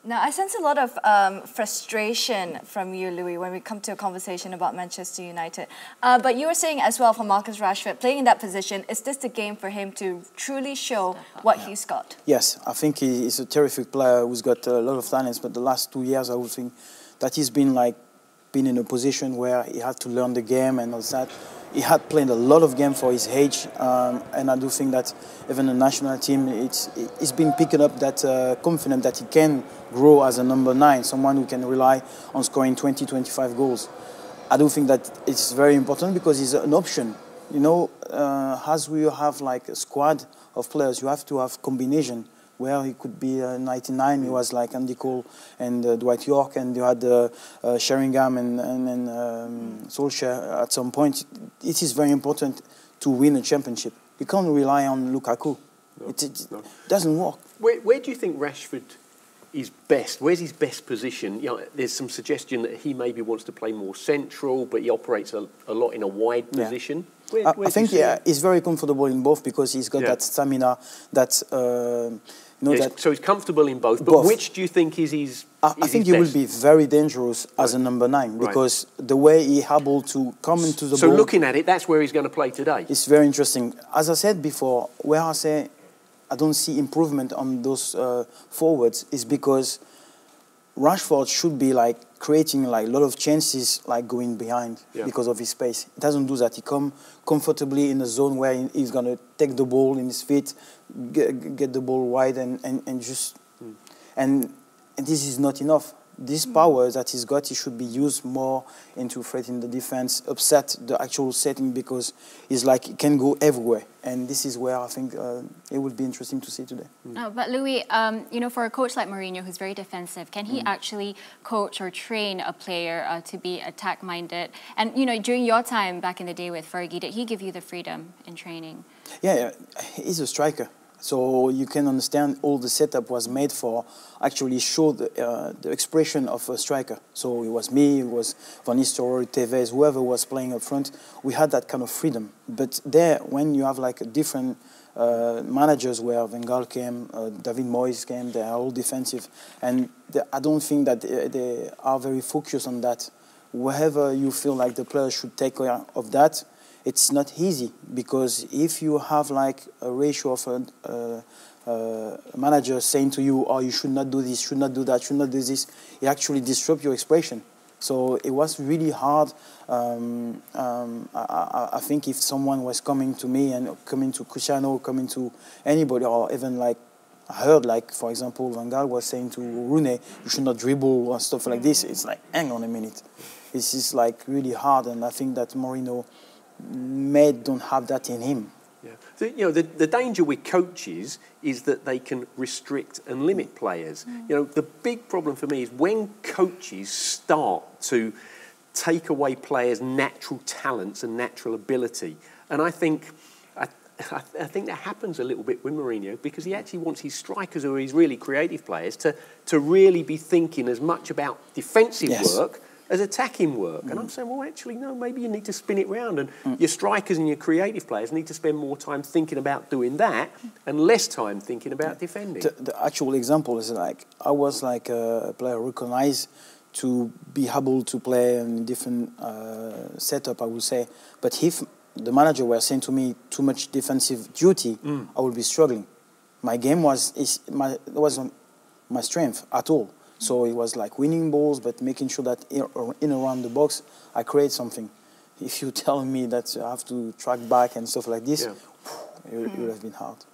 Now, I sense a lot of frustration from you, Louis, when we come to a conversation about Manchester United. But you were saying as well for Marcus Rashford, playing in that position, is this the game for him to truly show what he's got? Yes, I think he's a terrific player who's got a lot of talents, but the last 2 years I would think that he's been in a position where he had to learn the game and all that. He had played a lot of games for his age, and I do think that even the national team, it's been picking up that confidence that he can grow as a number 9, someone who can rely on scoring 20, 25 goals. I do think that it's very important because he's an option. You know, as we have like a squad of players, you have to have combination. Where he could be 99, he was like Andy Cole and Dwight York, and you had Sheringham and Solskjaer at some point. It is very important to win a championship. You can't rely on Lukaku. No, it doesn't work. Where do you think Rashford is best? Where's his best position? You know, there's some suggestion that he maybe wants to play more central, but he operates a lot in a wide position. I think he's very comfortable in both because he's got that stamina, that... so he's comfortable in both. Which do you think is his? I think he will be very dangerous as a number 9 because the way he's able to come into the ball. So looking at it, that's where he's going to play today. It's very interesting. As I said before, where I say I don't see improvement on those forwards is because Rashford should be like creating like a lot of chances, like going behind because of his space. He doesn't do that. He comes comfortably in a zone where he's going to take the ball in his feet, get the ball wide, and just and this is not enough. This power that he's got, he should be used more into threatening the defense, upset the actual setting because he's like he can go everywhere, and this is where I think it would be interesting to see today. No, but Louis, you know, for a coach like Mourinho, who's very defensive, can he actually coach or train a player to be attack-minded? And you know, during your time back in the day with Fergie, did he give you the freedom in training? Yeah, he's a striker. So you can understand all the setup was made for actually show the expression of a striker. So it was me, it was Van Nistelrooy, Tevez, whoever was playing up front. We had that kind of freedom. But there, when you have like a different managers where Van Gaal came, David Moyes came, they are all defensive. And I don't think that they are very focused on that. Wherever you feel like the player should take care of that, it's not easy because if you have like a ratio of a manager saying to you, oh, you should not do this, should not do that, should not do this, it actually disrupts your expression. So it was really hard. I think if someone was coming to me and coming to Cristiano, coming to anybody, or even like I heard, like for example, Van Gaal was saying to Rooney, you should not dribble or stuff like this. It's like, hang on a minute. This is like really hard, and I think that Mourinho don't have that in him. Yeah. So, you know, the danger with coaches is that they can restrict and limit players. You know, the big problem for me is when coaches start to take away players' natural talents and natural ability. And I think that happens a little bit with Mourinho because he actually wants his strikers or his really creative players to really be thinking as much about defensive work as attacking work. And I'm saying, well, actually, no, maybe you need to spin it round. And your strikers and your creative players need to spend more time thinking about doing that and less time thinking about defending. The actual example is like, I was like a player recognized to be able to play in different setup, I would say. But if the manager were saying to me too much defensive duty, I would be struggling. My game wasn't my strength at all. So it was like winning balls, but making sure that in around the box, I create something. If you tell me that I have to track back and stuff like this, it would have been hard.